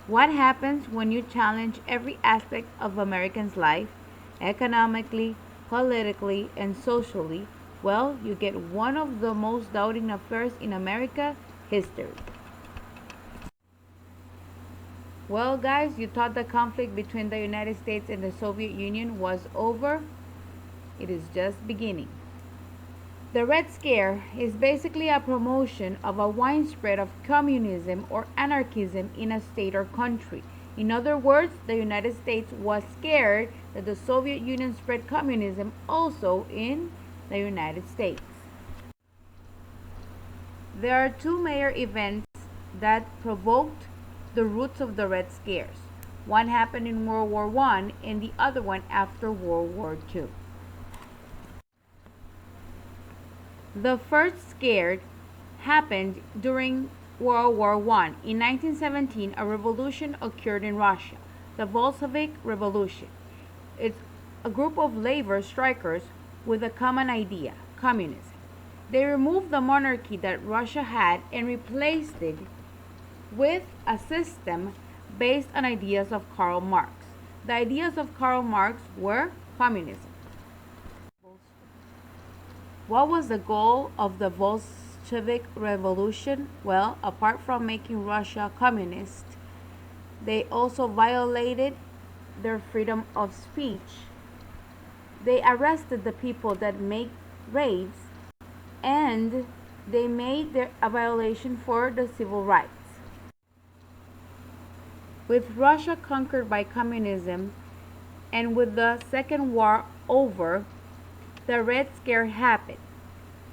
What happens when you challenge every aspect of Americans' life, economically, politically, and socially? Well, you get one of the most doubting affairs in America history. Well, guys, you thought the conflict between the United States and the Soviet Union was over? It is just beginning. The Red Scare is basically a promotion of a widespread of communism or anarchism in a state or country. In other words, the United States was scared that the Soviet Union spread communism also in the United States. There are two major events that provoked the roots of the Red Scares. One happened in World War I and the other one after World War II. The first scare happened during World War I. In 1917, a revolution occurred in Russia, the Bolshevik Revolution. It's a group of labor strikers with a common idea, communism. They removed the monarchy that Russia had and replaced it with a system based on ideas of Karl Marx. The ideas of Karl Marx were communism. What was the goal of the Bolshevik Revolution? Well, apart from making Russia communist, they also violated their freedom of speech. They arrested the people that made raids, and they made a violation for the civil rights. With Russia conquered by communism and with the Second War over, the Red Scare happened.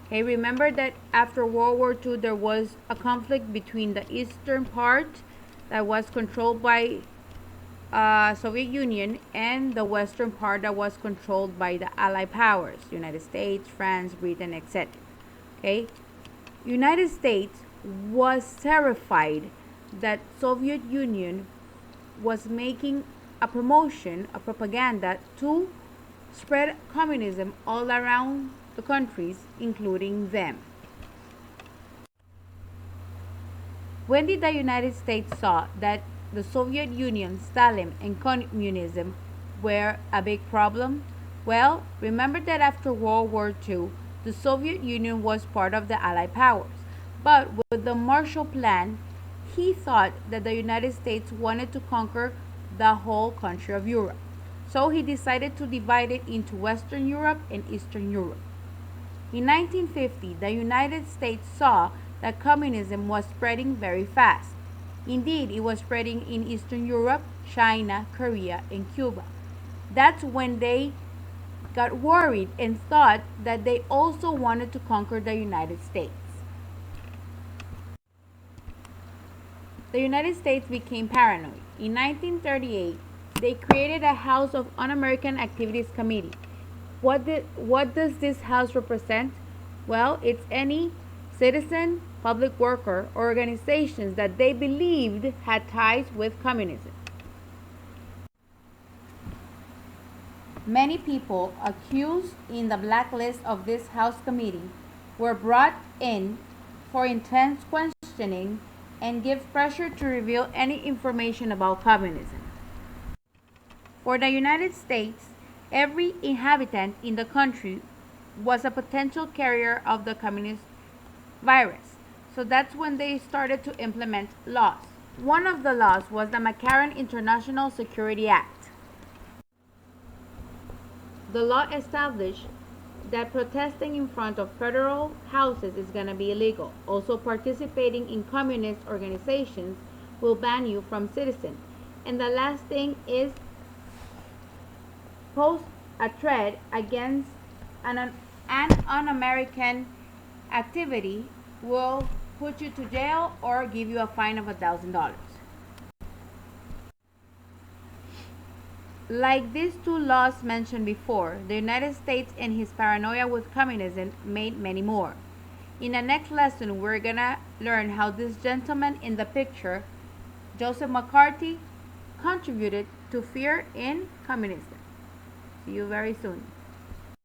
Okay, remember that after World War II there was a conflict between the eastern part that was controlled by Soviet Union and the western part that was controlled by the Allied powers, United States, France, Britain, etc. Okay, United States was terrified that Soviet Union was making a promotion, a propaganda to spread communism all around the countries, including them. When did the United States saw that the Soviet Union, Stalin, and communism were a big problem? Well, remember that after World War II, the Soviet Union was part of the Allied powers. But with the Marshall Plan, he thought that the United States wanted to conquer the whole country of Europe. So he decided to divide it into Western Europe and Eastern Europe. In 1950, the United States saw that communism was spreading very fast. Indeed, it was spreading in Eastern Europe, China, Korea, and Cuba. That's when they got worried and thought that they also wanted to conquer the United States. The United States became paranoid. In 1938, they created a House of Un-American Activities Committee. What does this house represent? Well, it's any citizen, public worker, or organizations that they believed had ties with communism. Many people accused in the blacklist of this House committee were brought in for intense questioning and give pressure to reveal any information about communism. For the United States, every inhabitant in the country was a potential carrier of the communist virus. So that's when they started to implement laws. One of the laws was the McCarran International Security Act. The law established that protesting in front of federal houses is going to be illegal. Also, participating in communist organizations will ban you from citizens. And the last thing is post a threat against an un-American activity will put you to jail or give you a fine of $1,000. Like these two laws mentioned before, the United States and his paranoia with communism made many more. In the next lesson, we're gonna learn how this gentleman in the picture, Joseph McCarthy, contributed to fear in communism. See you very soon.